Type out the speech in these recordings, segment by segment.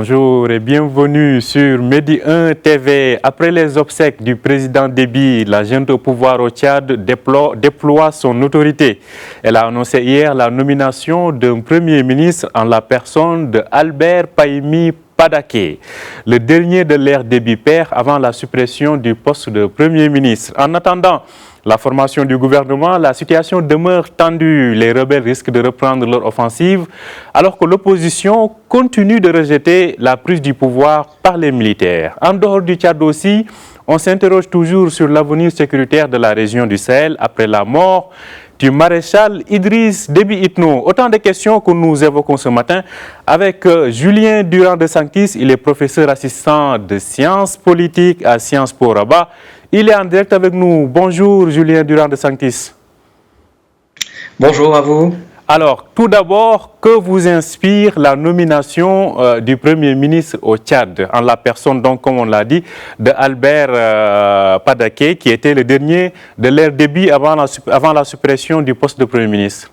Bonjour et bienvenue sur Medi 1 TV. Après les obsèques du président Déby, la junte au pouvoir au Tchad déploie son autorité. Elle a annoncé hier la nomination d'un premier ministre en la personne de Albert Pahimi Padaké, le dernier de l'ère Déby père avant la suppression du poste de premier ministre. En attendant la formation du gouvernement, la situation demeure tendue. Les rebelles risquent de reprendre leur offensive alors que l'opposition continue de rejeter la prise du pouvoir par les militaires. En dehors du Tchad aussi, on s'interroge toujours sur l'avenir sécuritaire de la région du Sahel après la mort du maréchal Idriss Déby Itno. Autant de questions que nous évoquons ce matin avec Julien Durand de Sanctis. Il est professeur assistant de sciences politiques à Sciences Po Rabat. Il est en direct avec nous. Bonjour Julien Durand de Sanctis. Bonjour à vous. Alors, tout d'abord, que vous inspire la nomination du Premier ministre au Tchad, en la personne, donc, comme on l'a dit, de Albert Padaké, qui était le dernier de l'ère Déby avant la suppression du poste de Premier ministre?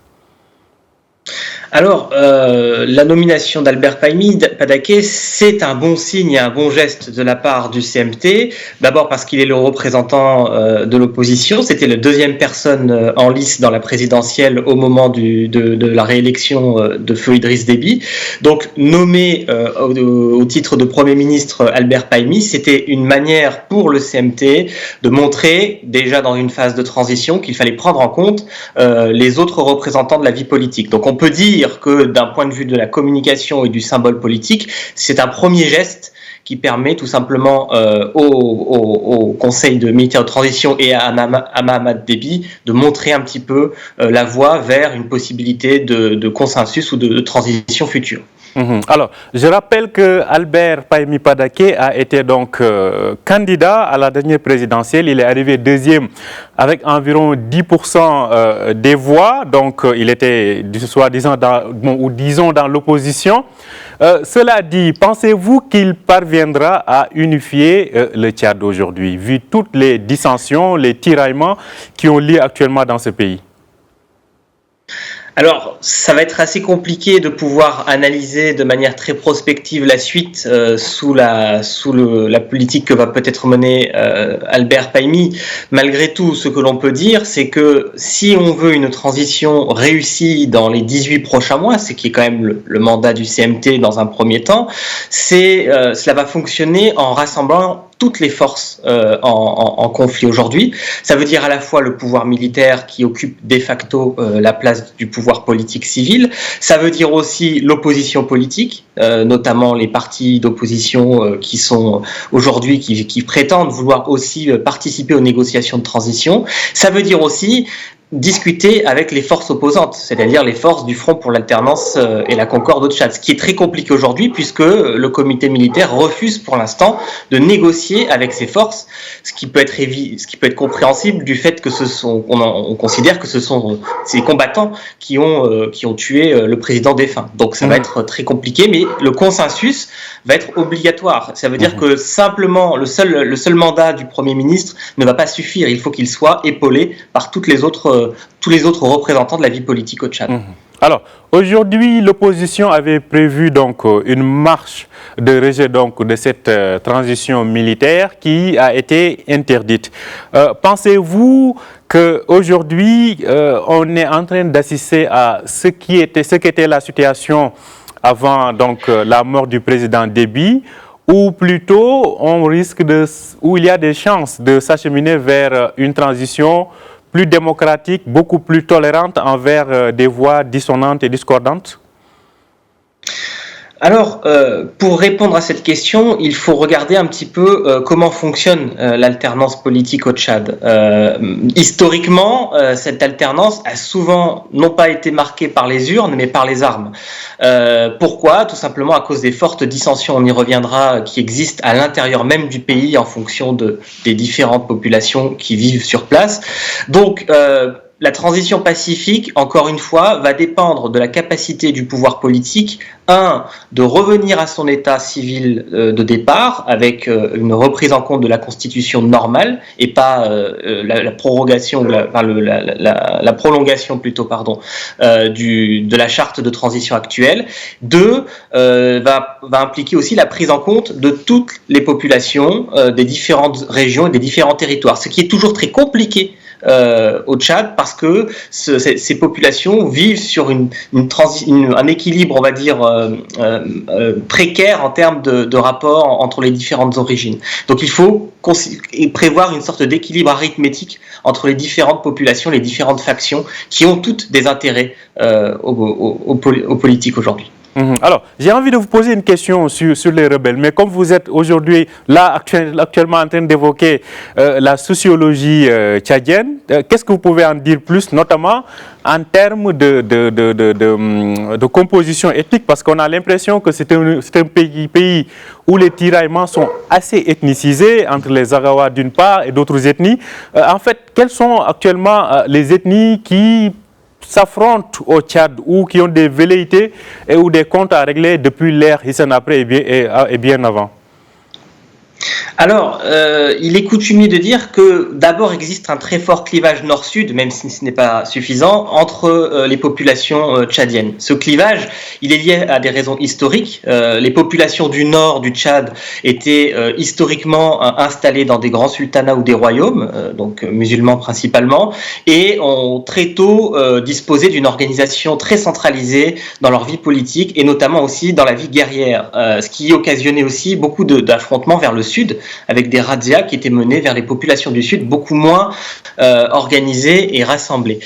Alors, la nomination d'Albert Pahimi Padaké, c'est un bon signe et un bon geste de la part du CMT. D'abord parce qu'il est le représentant de l'opposition. C'était la deuxième personne en lice dans la présidentielle au moment de la réélection de feu Idriss Déby. Donc, nommer au titre de Premier ministre Albert Pahimi, c'était une manière pour le CMT de montrer, déjà dans une phase de transition, qu'il fallait prendre en compte les autres représentants de la vie politique. Donc, on peut dire que d'un point de vue de la communication et du symbole politique, c'est un premier geste qui permet tout simplement au Conseil de militaire de transition et à Mahamat Déby de montrer un petit peu la voie vers une possibilité de consensus ou de transition future. Alors, je rappelle que Albert Pahimi Padaké a été donc candidat à la dernière présidentielle. Il est arrivé deuxième avec environ 10% des voix. Donc, il était, soi-disant, disons dans l'opposition. Cela dit, pensez-vous qu'il parviendra à unifier le Tchad aujourd'hui, vu toutes les dissensions, les tiraillements qui ont lieu actuellement dans ce pays? Alors, ça va être assez compliqué de pouvoir analyser de manière très prospective la suite sous la politique que va peut-être mener Albert Pahimi. Malgré tout, ce que l'on peut dire, c'est que si on veut une transition réussie dans les 18 prochains mois, ce qui est quand même le mandat du CMT dans un premier temps, cela va fonctionner en rassemblant toutes les forces en conflit aujourd'hui. Ça veut dire à la fois le pouvoir militaire qui occupe de facto la place du pouvoir politique civil. Ça veut dire aussi l'opposition politique, notamment les partis d'opposition qui sont aujourd'hui, qui prétendent vouloir aussi participer aux négociations de transition. Ça veut dire aussi discuter avec les forces opposantes, c'est-à-dire les forces du Front pour l'alternance et la concorde au Tchad, ce qui est très compliqué aujourd'hui puisque le comité militaire refuse pour l'instant de négocier avec ces forces, ce qui peut être compréhensible du fait que on considère que ce sont ces combattants qui ont tué le président défunt. Donc ça va être très compliqué, mais le consensus va être obligatoire. Ça veut dire que simplement le seul mandat du Premier ministre ne va pas suffire. Il faut qu'il soit épaulé par tous les autres représentants de la vie politique au Tchad. Alors, aujourd'hui, l'opposition avait prévu donc une marche de rejet donc de cette transition militaire qui a été interdite. Pensez-vous qu'aujourd'hui, on est en train d'assister à ce qu'était la situation avant donc la mort du président Déby, ou plutôt où il y a des chances de s'acheminer vers une transition plus démocratique, beaucoup plus tolérante envers des voix dissonantes et discordantes? Alors, pour répondre à cette question, il faut regarder un petit peu comment fonctionne l'alternance politique au Tchad. Historiquement, cette alternance a souvent non pas été marquée par les urnes, mais par les armes. Pourquoi? Tout simplement à cause des fortes dissensions, on y reviendra, qui existent à l'intérieur même du pays en fonction des différentes populations qui vivent sur place. Donc, la transition pacifique, encore une fois, va dépendre de la capacité du pouvoir politique, de revenir à son état civil de départ, avec une reprise en compte de la constitution normale, et pas la prorogation, la prolongation plutôt, de la charte de transition actuelle. Va impliquer aussi la prise en compte de toutes les populations des différentes régions et des différents territoires, ce qui est toujours très compliqué au Tchad, parce que ces populations vivent sur un équilibre, on va dire, précaire en termes de rapport entre les différentes origines. Donc il faut prévoir une sorte d'équilibre arithmétique entre les différentes populations, les différentes factions, qui ont toutes des intérêts aux politiques aujourd'hui. Alors, j'ai envie de vous poser une question sur les rebelles, mais comme vous êtes aujourd'hui actuellement en train d'évoquer la sociologie tchadienne, qu'est-ce que vous pouvez en dire plus, notamment en termes de composition ethnique, parce qu'on a l'impression que c'est un pays où les tiraillements sont assez ethnicisés entre les Arawa d'une part et d'autres ethnies. En fait, quelles sont actuellement les ethnies qui s'affrontent au Tchad ou qui ont des velléités ou des comptes à régler depuis l'ère Hissène Habré et bien avant? Alors, il est coutumier de dire que d'abord existe un très fort clivage nord-sud, même si ce n'est pas suffisant, entre les populations tchadiennes. Ce clivage, il est lié à des raisons historiques. Les populations du nord du Tchad étaient historiquement installées dans des grands sultanats ou des royaumes, donc musulmans principalement, et ont très tôt disposé d'une organisation très centralisée dans leur vie politique et notamment aussi dans la vie guerrière, ce qui occasionnait aussi beaucoup d'affrontements vers le sud, avec des razzias qui étaient menées vers les populations du Sud, beaucoup moins organisées et rassemblées.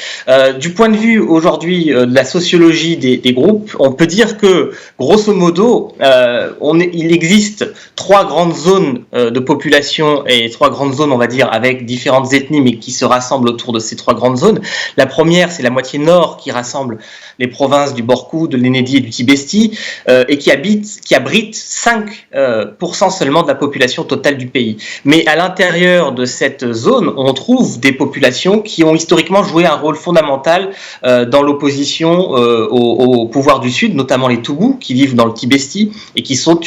Du point de vue aujourd'hui de la sociologie des groupes, on peut dire que, grosso modo, il existe 3 grandes zones de population et 3 grandes zones, on va dire, avec différentes ethnies, mais qui se rassemblent autour de ces 3 grandes zones. La première, c'est la moitié nord qui rassemble les provinces du Borkou, de l'Enedi et du Tibesti, et qui abrite 5% seulement de la population totale du pays. Mais à l'intérieur de cette zone, on trouve des populations qui ont historiquement joué un rôle fondamental dans l'opposition au pouvoir du Sud, notamment les Toubous, qui vivent dans le Tibesti et qui sont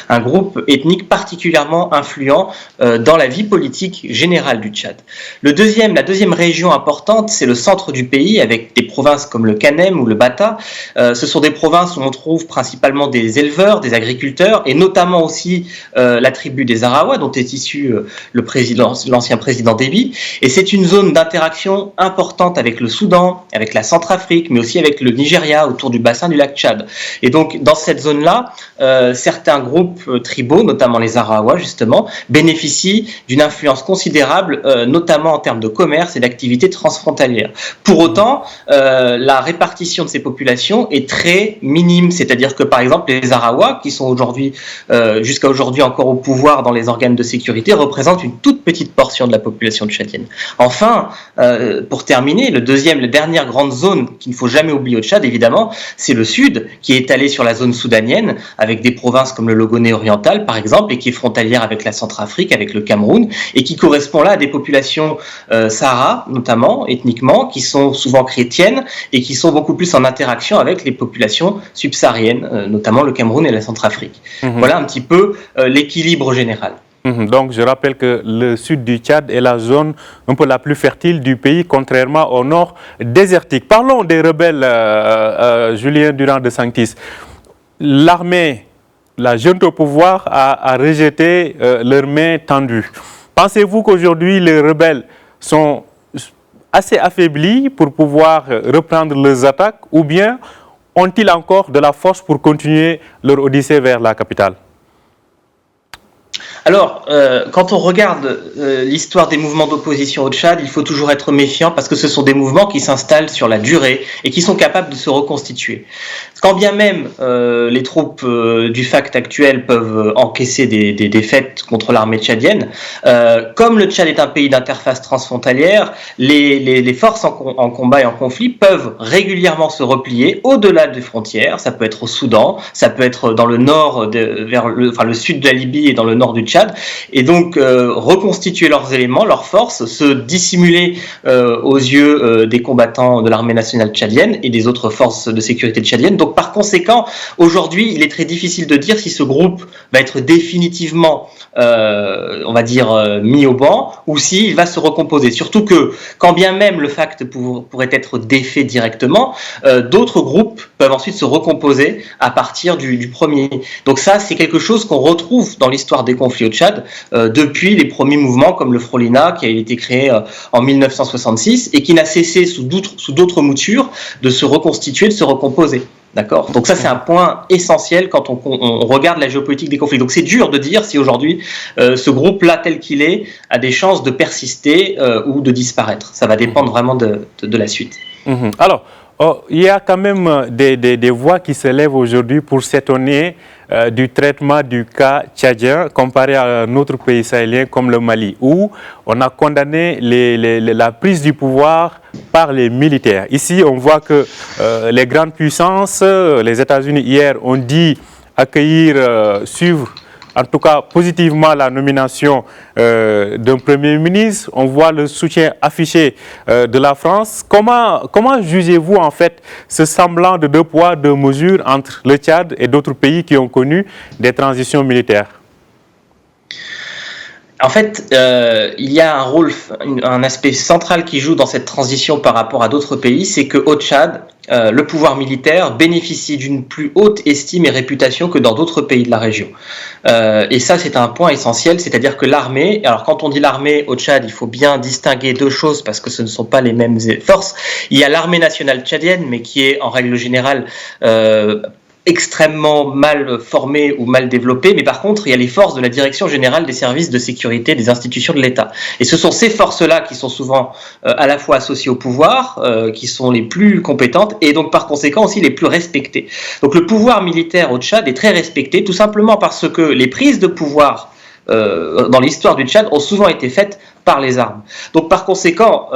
un groupe ethnique particulièrement influent dans la vie politique générale du Tchad. La deuxième région importante, c'est le centre du pays, avec des provinces comme le Kanem ou le Bata. Ce sont des provinces où on trouve principalement des éleveurs, des agriculteurs, et notamment aussi la tribu des Arawa, dont est issu l'ancien président Déby. Et c'est une zone d'interaction importante avec le Soudan, avec la Centrafrique, mais aussi avec le Nigeria, autour du bassin du lac Tchad. Et donc, dans cette zone-là, certains groupes tribaux, notamment les Arawa, justement, bénéficient d'une influence considérable, notamment en termes de commerce et d'activités transfrontalières. Pour autant, la répartition de ces populations est très minime, c'est-à-dire que, par exemple, les Arawa, qui sont jusqu'à aujourd'hui encore au pouvoir dans les organes de sécurité, représentent une toute petite portion de la population tchadienne. Enfin, pour terminer, la dernière grande zone qu'il ne faut jamais oublier au Tchad, évidemment, c'est le sud, qui est étalé sur la zone soudanienne, avec des provinces comme le Logoné oriental, par exemple, et qui est frontalière avec la Centrafrique, avec le Cameroun, et qui correspond là à des populations Sahara, notamment, ethniquement, qui sont souvent chrétiennes, et qui sont beaucoup plus en interaction avec les populations subsahariennes, notamment le Cameroun et la Centrafrique. Voilà un petit peu l'équilibre général. Donc, je rappelle que le sud du Tchad est la zone un peu la plus fertile du pays, contrairement au nord désertique. Parlons des rebelles, Julien Durand de Sanctis. L'armée, la junte au pouvoir, a rejeté leurs mains tendues. Pensez-vous qu'aujourd'hui, les rebelles sont assez affaiblis pour pouvoir reprendre leurs attaques, ou bien ont-ils encore de la force pour continuer leur odyssée vers la capitale? Alors, quand on regarde l'histoire des mouvements d'opposition au Tchad, il faut toujours être méfiant parce que ce sont des mouvements qui s'installent sur la durée et qui sont capables de se reconstituer. Quand bien même les troupes du FACT actuel peuvent encaisser des défaites contre l'armée tchadienne, comme le Tchad est un pays d'interface transfrontalière, les forces en combat et en conflit peuvent régulièrement se replier au-delà des frontières. Ça peut être au Soudan, ça peut être dans le nord, vers le sud de la Libye et dans le nord du Tchad, Tchad, et donc reconstituer leurs éléments, leurs forces, se dissimuler aux yeux des combattants de l'armée nationale tchadienne et des autres forces de sécurité tchadiennes. Donc par conséquent, aujourd'hui, il est très difficile de dire si ce groupe va être définitivement on va dire mis au banc, ou s'il va se recomposer. Surtout que, quand bien même le FACT pourrait être défait directement, d'autres groupes peuvent ensuite se recomposer à partir du premier. Donc ça, c'est quelque chose qu'on retrouve dans l'histoire des conflits au Tchad, depuis les premiers mouvements comme le Frolina, qui a été créé en 1966, et qui n'a cessé sous d'autres moutures de se reconstituer, de se recomposer. D'accord. Donc ça, c'est un point essentiel quand on regarde la géopolitique des conflits. Donc c'est dur de dire si aujourd'hui ce groupe-là, tel qu'il est, a des chances de persister ou de disparaître. Ça va dépendre vraiment de la suite. Alors, il y a quand même des voix qui se lèvent aujourd'hui pour s'étonner du traitement du cas tchadien comparé à un autre pays sahélien comme le Mali, où on a condamné la prise du pouvoir par les militaires. Ici, on voit que les grandes puissances, les États-Unis hier, ont dit suivre en tout cas positivement la nomination d'un Premier ministre. On voit le soutien affiché de la France. Comment jugez-vous en fait ce semblant de deux poids, deux mesures entre le Tchad et d'autres pays qui ont connu des transitions militaires? En fait, il y a un aspect central qui joue dans cette transition par rapport à d'autres pays, c'est qu'au Tchad, le pouvoir militaire bénéficie d'une plus haute estime et réputation que dans d'autres pays de la région. Et ça, c'est un point essentiel, c'est-à-dire que l'armée, alors quand on dit l'armée au Tchad, il faut bien distinguer deux choses parce que ce ne sont pas les mêmes forces. Il y a l'armée nationale tchadienne, mais qui est en règle générale extrêmement mal formées ou mal développées, mais par contre, il y a les forces de la Direction générale des services de sécurité des institutions de l'État. Et ce sont ces forces-là qui sont souvent à la fois associées au pouvoir, qui sont les plus compétentes, et donc par conséquent aussi les plus respectées. Donc le pouvoir militaire au Tchad est très respecté, tout simplement parce que les prises de pouvoir dans l'histoire du Tchad ont souvent été faites par les armes. Donc par conséquent,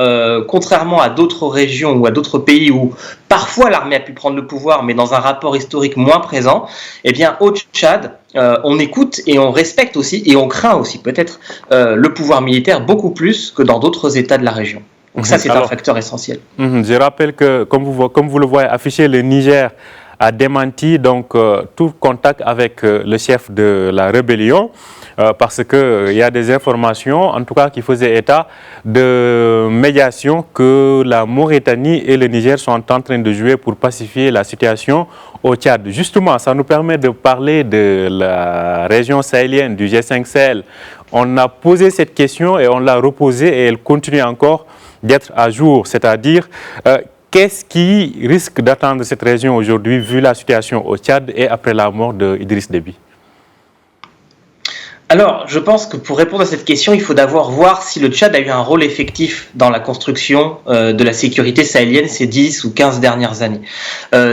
contrairement à d'autres régions ou à d'autres pays où parfois l'armée a pu prendre le pouvoir, mais dans un rapport historique moins présent, eh bien au Tchad, on écoute et on respecte aussi, et on craint aussi peut-être le pouvoir militaire beaucoup plus que dans d'autres États de la région. Donc ça, c'est un facteur essentiel. Je rappelle que, comme vous le voyez affiché, le Niger a démenti donc tout contact avec le chef de la rébellion, parce qu'il y a des informations, en tout cas, qui faisaient état de médiation que la Mauritanie et le Niger sont en train de jouer pour pacifier la situation au Tchad. Justement, ça nous permet de parler de la région sahélienne, du G5 Sahel. On a posé cette question et on l'a reposée et elle continue encore d'être à jour, c'est-à-dire qu'est-ce qui risque d'attendre cette région aujourd'hui vu la situation au Tchad et après la mort d'Idriss Déby? Alors, je pense que pour répondre à cette question, il faut d'abord voir si le Tchad a eu un rôle effectif dans la construction de la sécurité sahélienne ces 10 ou 15 dernières années.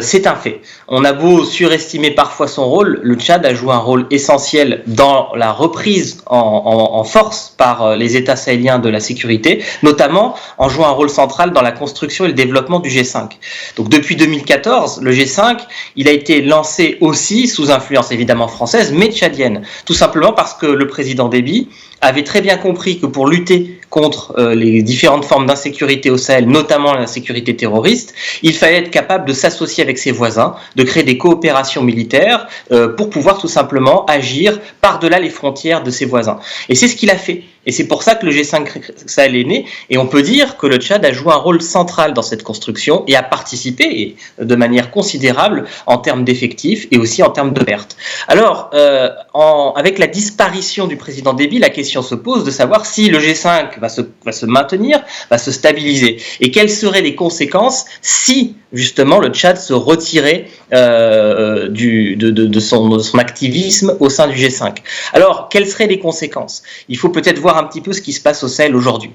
C'est un fait. On a beau surestimer parfois son rôle, le Tchad a joué un rôle essentiel dans la reprise en force par les États sahéliens de la sécurité, notamment en jouant un rôle central dans la construction et le développement du G5. Donc depuis 2014, le G5, il a été lancé aussi sous influence évidemment française, mais tchadienne, tout simplement parce que le président Déby avait très bien compris que pour lutter contre les différentes formes d'insécurité au Sahel, notamment l'insécurité terroriste, il fallait être capable de s'associer avec ses voisins, de créer des coopérations militaires pour pouvoir tout simplement agir par-delà les frontières de ses voisins. Et c'est ce qu'il a fait. Et c'est pour ça que le G5 Sahel est né. Et on peut dire que le Tchad a joué un rôle central dans cette construction et a participé de manière considérable en termes d'effectifs et aussi en termes de pertes. Alors, avec la disparition du président Déby, la question se pose de savoir si le G5 va se maintenir, va se stabiliser. Et quelles seraient les conséquences si, justement, le Tchad se retirait de son activisme au sein du G5. Alors, quelles seraient les conséquences? Il faut peut-être voir un petit peu ce qui se passe au Sahel aujourd'hui.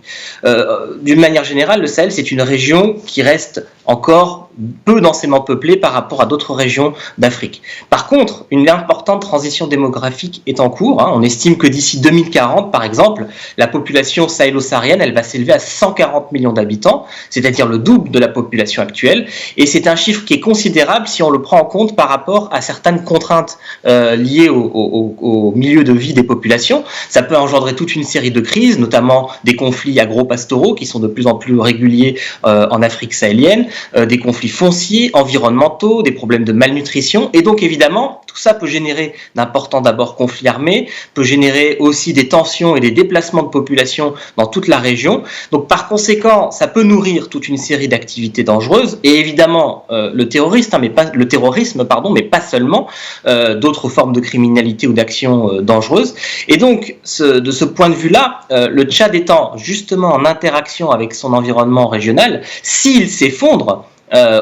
D'une manière générale, le Sahel, c'est une région qui reste encore peu densément peuplée par rapport à d'autres régions d'Afrique. Par contre, une importante transition démographique est en cours. On estime que d'ici 2040, par exemple, la population sahélo-saharienne, elle va s'élever à 140 millions d'habitants, c'est-à-dire le double de la population actuelle. Et c'est un chiffre qui est considérable si on le prend en compte par rapport à certaines contraintes liées au milieu de vie des populations. Ça peut engendrer toute une série de crises, notamment des conflits agro-pastoraux qui sont de plus en plus réguliers en Afrique sahélienne, des conflits fonciers, environnementaux, des problèmes de malnutrition. Et donc évidemment, tout ça peut générer d'importants d'abord conflits armés, peut générer aussi des tensions et des déplacements de population dans toute la région. Donc par conséquent, ça peut nourrir toute une série d'activités dangereuses et évidemment le terrorisme, mais pas seulement, d'autres formes de criminalité ou d'actions dangereuses. Et donc de ce point de vue-là, le Tchad étant justement en interaction avec son environnement régional, s'il s'effondre,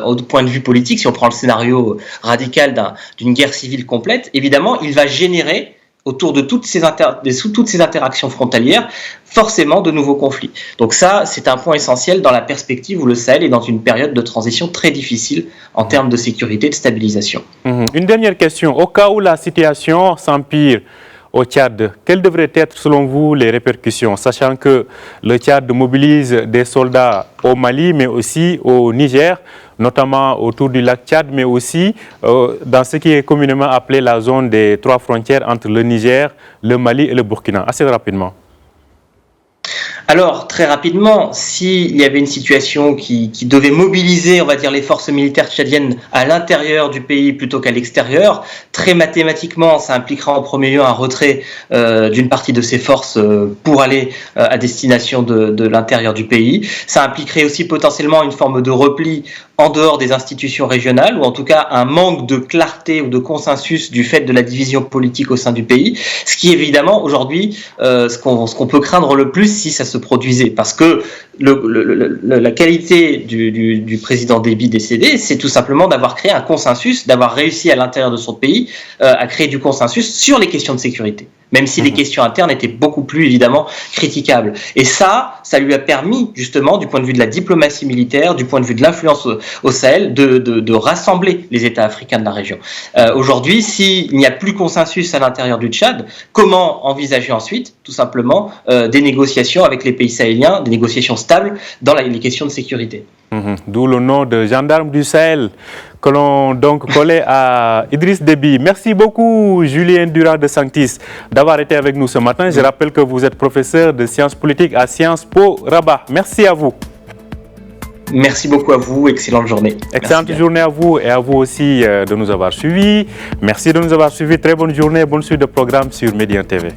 au point de vue politique, si on prend le scénario radical d'une guerre civile complète, évidemment, il va générer autour de toutes ces interactions frontalières, forcément de nouveaux conflits. Donc ça, c'est un point essentiel dans la perspective où le Sahel est dans une période de transition très difficile en termes de sécurité et de stabilisation. Une dernière question. Au cas où la situation s'empire au Tchad, quelles devraient être selon vous les répercussions, sachant que le Tchad mobilise des soldats au Mali, mais aussi au Niger, notamment autour du lac Tchad, mais aussi dans ce qui est communément appelé la zone des 3 frontières entre le Niger, le Mali et le Burkina. Assez rapidement. Alors, très rapidement, s'il y avait une situation qui devait mobiliser, on va dire, les forces militaires tchadiennes à l'intérieur du pays plutôt qu'à l'extérieur, très mathématiquement, ça impliquera en premier lieu un retrait d'une partie de ces forces pour aller à destination de l'intérieur du pays. Ça impliquerait aussi potentiellement une forme de repli en dehors des institutions régionales, ou en tout cas un manque de clarté ou de consensus du fait de la division politique au sein du pays, ce qui évidemment aujourd'hui ce qu'on peut craindre le plus si ça se produisait, parce que la qualité du président Déby décédé, c'est tout simplement d'avoir créé un consensus, d'avoir réussi à l'intérieur de son pays à créer du consensus sur les questions de sécurité, même si les questions internes étaient beaucoup plus évidemment critiquables. Et ça lui a permis justement, du point de vue de la diplomatie militaire, du point de vue de l'influence au Sahel, de rassembler les États africains de la région. Aujourd'hui, s'il n'y a plus consensus à l'intérieur du Tchad, comment envisager ensuite, tout simplement, des négociations avec les pays sahéliens, des négociations stables dans les questions de sécurité. D'où le nom de gendarme du Sahel que l'on donc collait à Idriss Déby. Merci beaucoup Julien Durand de Sanctis d'avoir été avec nous ce matin. Je rappelle que vous êtes professeur de sciences politiques à Sciences Po Rabat. Merci à vous. Merci beaucoup à vous, excellente journée. Excellente journée à vous et à vous aussi de nous avoir suivis. Merci de nous avoir suivis. Très bonne journée, bonne suite de programme sur Média TV.